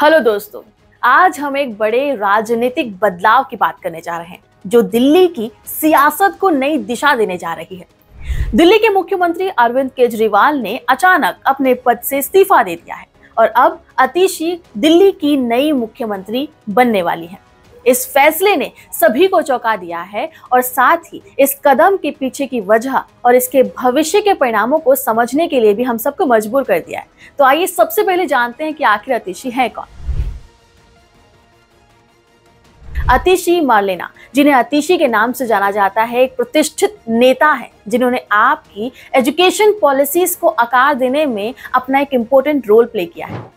Hello दोस्तों, आज हम एक बड़े राजनीतिक बदलाव की बात करने जा रहे हैं जो दिल्ली की सियासत को नई दिशा देने जा रही है। दिल्ली के मुख्यमंत्री अरविंद केजरीवाल ने अचानक अपने पद से इस्तीफा दे दिया है और अब आतिशी दिल्ली की नई मुख्यमंत्री बनने वाली है। इस फैसले ने सभी को चौंका दिया है और साथ ही इस कदम के पीछे की वजह और इसके भविष्य के परिणामों को समझने के लिए भी हम सबको मजबूर कर दिया है। तो आइए सबसे पहले जानते हैं कि आखिर आतिशी है कौन। आतिशी मार्लेना, जिन्हें आतिशी के नाम से जाना जाता है, एक प्रतिष्ठित नेता है जिन्होंने आपकी एजुकेशन पॉलिसीज को आकार देने में अपना एक इम्पोर्टेंट रोल प्ले किया है।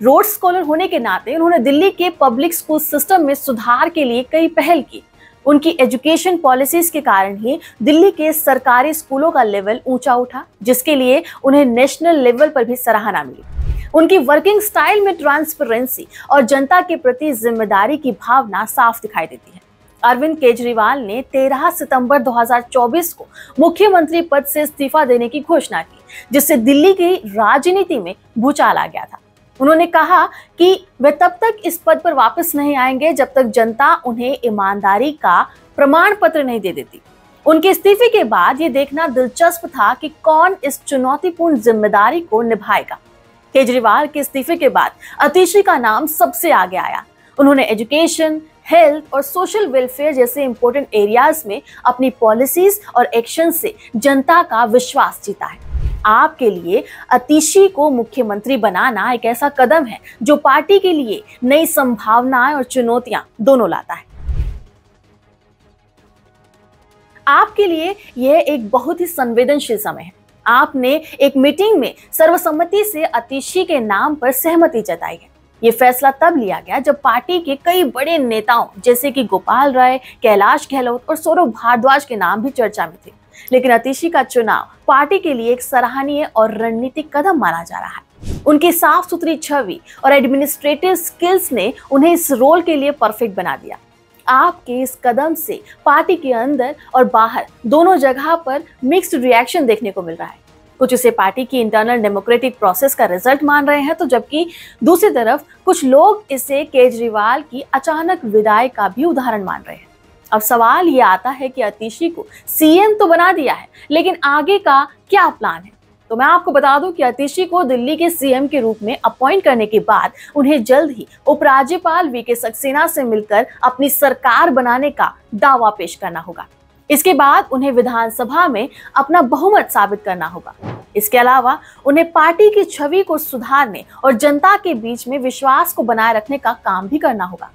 रोड स्कॉलर होने के नाते उन्होंने दिल्ली के पब्लिक स्कूल सिस्टम में सुधार के लिए कई पहल की। उनकी एजुकेशन पॉलिसीज के कारण ही दिल्ली के सरकारी स्कूलों का लेवल ऊंचा उठा, जिसके लिए उन्हें नेशनल लेवल पर भी सराहना मिली। उनकी वर्किंग स्टाइल में ट्रांसपेरेंसी और जनता के प्रति जिम्मेदारी की भावना साफ दिखाई देती है। अरविंद केजरीवाल ने 13 सितंबर 2024 को मुख्यमंत्री पद से इस्तीफा देने की घोषणा की, जिससे दिल्ली की राजनीति में भूचाल आ गया था। उन्होंने कहा कि वे तब तक इस पद पर वापस नहीं आएंगे जब तक जनता उन्हें ईमानदारी का प्रमाण पत्र नहीं दे देती। उनके इस्तीफे के बाद ये देखना दिलचस्प था कि कौन इस चुनौतीपूर्ण जिम्मेदारी को निभाएगा। केजरीवाल के इस्तीफे के बाद आतिशी का नाम सबसे आगे आया। उन्होंने एजुकेशन, हेल्थ और सोशल वेलफेयर जैसे इंपॉर्टेंट एरियाज में अपनी पॉलिसीज और एक्शन से जनता का विश्वास जीता है। आपके लिए आतिशी को मुख्यमंत्री बनाना एक ऐसा कदम है जो पार्टी के लिए नई संभावनाएं और चुनौतियां दोनों लाता है। आपके लिए यह एक बहुत ही संवेदनशील समय है। आपने एक मीटिंग में सर्वसम्मति से आतिशी के नाम पर सहमति जताई है। ये फैसला तब लिया गया जब पार्टी के कई बड़े नेताओं जैसे कि गोपाल राय, कैलाश गहलोत और सौरभ भारद्वाज के नाम भी चर्चा में थे। लेकिन आतिशी का चुनाव पार्टी के लिए एक सराहनीय और रणनीतिक कदम माना जा रहा है। उनकी साफ सुथरी छवि और एडमिनिस्ट्रेटिव स्किल्स ने उन्हें इस रोल के लिए परफेक्ट बना दिया। आपके इस कदम से पार्टी के अंदर और बाहर दोनों जगह पर मिक्स्ड रिएक्शन देखने को मिल रहा है। कुछ इसे पार्टी की इंटरनल डेमोक्रेटिक प्रोसेस का रिजल्ट मान रहे हैं, तो जबकि दूसरी तरफ कुछ लोग इसे केजरीवाल की अचानक विदाई का भी उदाहरण मान रहे हैं। अब सवाल ये आता है कि आतिशी को सीएम तो बना दिया है, लेकिन आगे का क्या प्लान है? तो मैं आपको बता दूं कि आतिशी को दिल्ली के सीएम के रूप में अपॉइंट करने के बाद उन्हें जल्द ही उपराज्यपाल वीके सक्सेना से मिलकर अपनी सरकार बनाने का दावा पेश करना होगा। इसके बाद उन्हें विधानसभा में अपना बहुमत साबित करना होगा। इसके अलावा उन्हें पार्टी की छवि को सुधारने और जनता के बीच में विश्वास को बनाए रखने का काम भी करना होगा।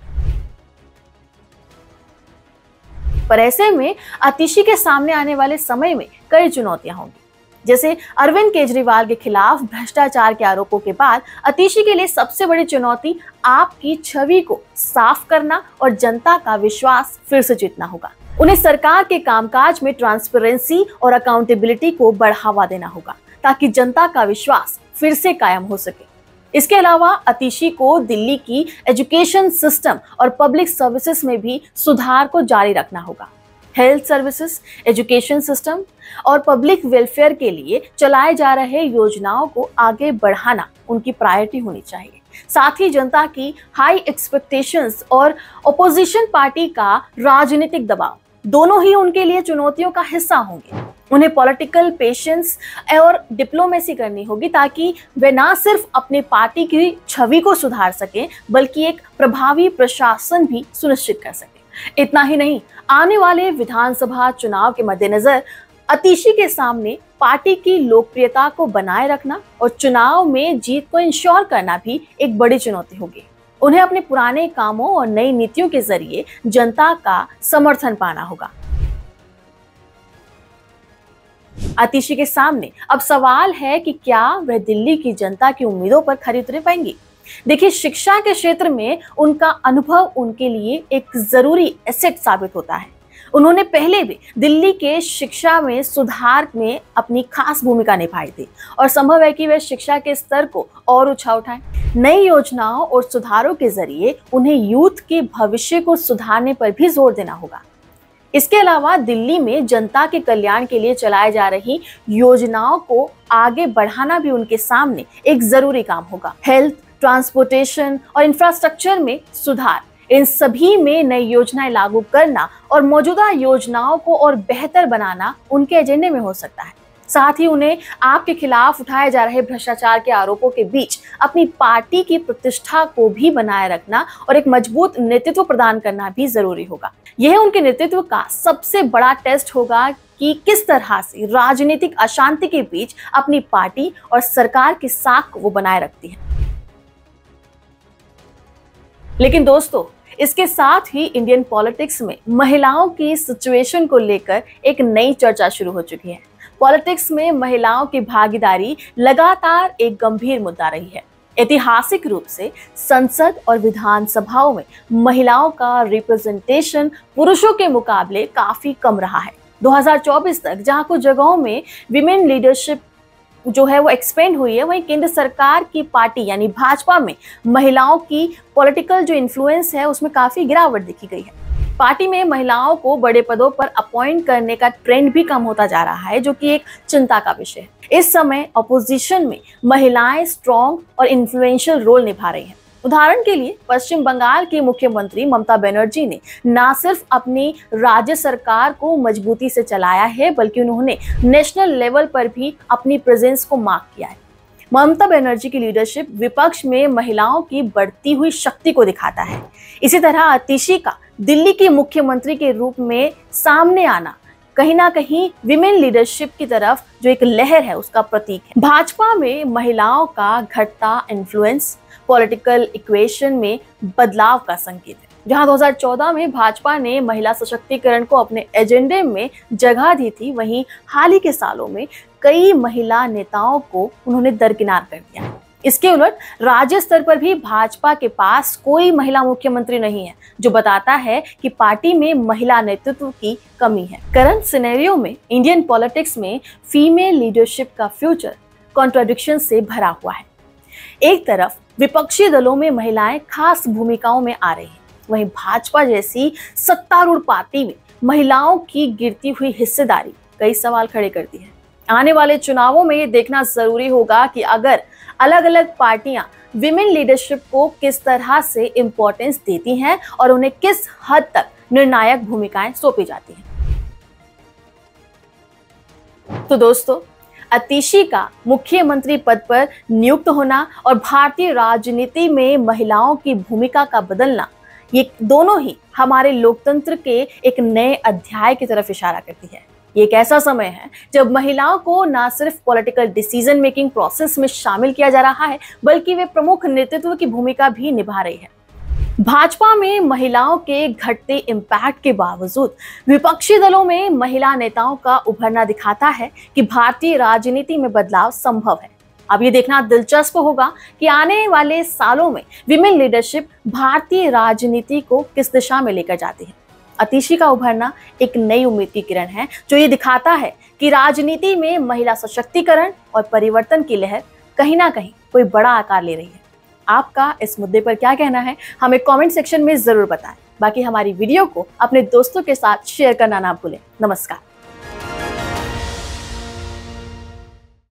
पर ऐसे में आतिशी के सामने आने वाले समय में कई चुनौतियां होंगी। जैसे अरविंद केजरीवाल के खिलाफ भ्रष्टाचार के आरोपों के बाद आतिशी के लिए सबसे बड़ी चुनौती आपकी छवि को साफ करना और जनता का विश्वास फिर से जीतना होगा। उन्हें सरकार के कामकाज में ट्रांसपेरेंसी और अकाउंटेबिलिटी को बढ़ावा देना होगा ताकि जनता का विश्वास फिर से कायम हो सके। इसके अलावा आतिशी को दिल्ली की एजुकेशन सिस्टम और पब्लिक सर्विसेज में भी सुधार को जारी रखना होगा। हेल्थ सर्विसेज, एजुकेशन सिस्टम और पब्लिक वेलफेयर के लिए चलाए जा रहे योजनाओं को आगे बढ़ाना उनकी प्रायोरिटी होनी चाहिए। साथ ही जनता की हाई एक्सपेक्टेशंस और ओपोजिशन पार्टी का राजनीतिक दबाव दोनों ही उनके लिए चुनौतियों का हिस्सा होंगे। उन्हें पॉलिटिकल पेशेंस और डिप्लोमेसी करनी होगी ताकि वे ना सिर्फ अपनी पार्टी की छवि को सुधार सकें बल्कि एक प्रभावी प्रशासन भी सुनिश्चित कर सकें। इतना ही नहीं, आने वाले विधानसभा चुनाव के मद्देनजर आतिशी के सामने पार्टी की लोकप्रियता को बनाए रखना और चुनाव में जीत को इंश्योर करना भी एक बड़ी चुनौती होगी। उन्हें अपने पुराने कामों और नई नीतियों के जरिए जनता का समर्थन पाना होगा। आतिशी के सामने अब सवाल है कि क्या वह दिल्ली की जनता की उम्मीदों पर खरी उतर पाएंगी। देखिए, शिक्षा के क्षेत्र में उनका अनुभव उनके लिए एक जरूरी एसेट साबित होता है। उन्होंने पहले भी दिल्ली के शिक्षा में सुधार में अपनी खास भूमिका निभाई थी और संभव है कि वे शिक्षा के स्तर को और ऊंचा उठाएं। नई योजनाओं और सुधारों के जरिए उन्हें यूथ के भविष्य को सुधारने पर भी जोर देना होगा। इसके अलावा दिल्ली में जनता के कल्याण के लिए चलाई जा रही योजनाओं को आगे बढ़ाना भी उनके सामने एक जरूरी काम होगा। हेल्थ, ट्रांसपोर्टेशन और इंफ्रास्ट्रक्चर में सुधार, इन सभी में नई योजनाएं लागू करना और मौजूदा योजनाओं को और बेहतर बनाना उनके एजेंडे में हो सकता है। साथ ही उन्हें आपके खिलाफ उठाए जा रहे भ्रष्टाचार के आरोपों के बीच अपनी पार्टी की प्रतिष्ठा को भी बनाए रखना और एक मजबूत नेतृत्व प्रदान करना भी जरूरी होगा। यह उनके नेतृत्व का सबसे बड़ा टेस्ट होगा कि किस तरह से राजनीतिक अशांति के बीच अपनी पार्टी और सरकार की साख को वो बनाए रखती है। लेकिन दोस्तों, इसके साथ ही इंडियन पॉलिटिक्स में महिलाओं की सिचुएशन को लेकर एक नई चर्चा शुरू हो चुकी है। पॉलिटिक्स में महिलाओं की भागीदारी लगातार एक गंभीर मुद्दा रही है। ऐतिहासिक रूप से संसद और विधानसभाओं में महिलाओं का रिप्रेजेंटेशन पुरुषों के मुकाबले काफी कम रहा है। 2024 तक जहां कुछ जगहों में विमेन लीडरशिप जो है वो एक्सपेंड हुई है, वहीं केंद्र सरकार की पार्टी यानी भाजपा में महिलाओं की पॉलिटिकल जो इन्फ्लुएंस है उसमें काफी गिरावट देखी गई है। पार्टी में महिलाओं को बड़े पदों पर अपॉइंट करने का ट्रेंड भी कम होता जा रहा है, जो कि एक चिंता का विषय है। इस समय अपोजिशन में महिलाएं स्ट्रॉन्ग और इन्फ्लुएंशियल रोल निभा रही हैं। उदाहरण के लिए पश्चिम बंगाल की मुख्यमंत्री ममता बनर्जी ने न सिर्फ अपनी राज्य सरकार को मजबूती से चलाया है, बल्कि उन्होंने नेशनल लेवल पर भी अपनी प्रेजेंस को मार्क किया है। ममता बनर्जी की लीडरशिप विपक्ष में महिलाओं की बढ़ती हुई शक्ति को दिखाता है। इसी तरह आतिशी का दिल्ली की मुख्यमंत्री के रूप में सामने आना कहीं ना कहीं विमेन लीडरशिप की तरफ जो एक लहर है उसका प्रतीक है। भाजपा में महिलाओं का घटता इन्फ्लुएंस पॉलिटिकल इक्वेशन में बदलाव का संकेत है। जहां 2014 में भाजपा ने महिला सशक्तिकरण को अपने एजेंडे में जगह दी थी, वहीं हाल ही के सालों में कई महिला नेताओं को उन्होंने दरकिनार कर दिया। इसके उलट राज्य स्तर पर भी भाजपा के पास कोई महिला मुख्यमंत्री नहीं है, जो बताता है कि पार्टी में महिला नेतृत्व की कमी है। करंट सिनेरियो में इंडियन पॉलिटिक्स में फीमेल लीडरशिप का फ्यूचर कॉन्ट्राडिक्शन से भरा हुआ है। एक तरफ विपक्षी दलों में महिलाएं खास भूमिकाओं में आ रही हैं, वहीं भाजपा जैसी सत्तारूढ़ पार्टी में महिलाओं की गिरती हुई हिस्सेदारी कई सवाल खड़े करती है। आने वाले चुनावों में ये देखना जरूरी होगा कि अगर अलग अलग पार्टियां विमेन लीडरशिप को किस तरह से इंपॉर्टेंस देती हैं और उन्हें किस हद तक निर्णायक भूमिकाएं सौंपी जाती हैं। तो दोस्तों, आतिशी का मुख्यमंत्री पद पर नियुक्त होना और भारतीय राजनीति में महिलाओं की भूमिका का बदलना, ये दोनों ही हमारे लोकतंत्र के एक नए अध्याय की तरफ इशारा करती है। ये एक ऐसा समय है जब महिलाओं को न सिर्फ पॉलिटिकल डिसीजन मेकिंग प्रोसेस में शामिल किया जा रहा है, बल्कि वे प्रमुख नेतृत्व की भूमिका भी निभा रही है। भाजपा में महिलाओं के घटते इम्पैक्ट के बावजूद विपक्षी दलों में महिला नेताओं का उभरना दिखाता है कि भारतीय राजनीति में बदलाव संभव है। अब ये देखना दिलचस्प होगा कि आने वाले सालों में विमेन लीडरशिप भारतीय राजनीति को किस दिशा में लेकर जाती है। आतिशी का उभरना एक नई उम्मीद की किरण है, जो ये दिखाता है कि राजनीति में महिला सशक्तिकरण और परिवर्तन की लहर कहीं ना कहीं कोई बड़ा आकार ले रही है। आपका इस मुद्दे पर क्या कहना है, हमें कमेंट सेक्शन में जरूर बताएं। बाकी हमारी वीडियो को अपने दोस्तों के साथ शेयर करना ना भूलें। नमस्कार।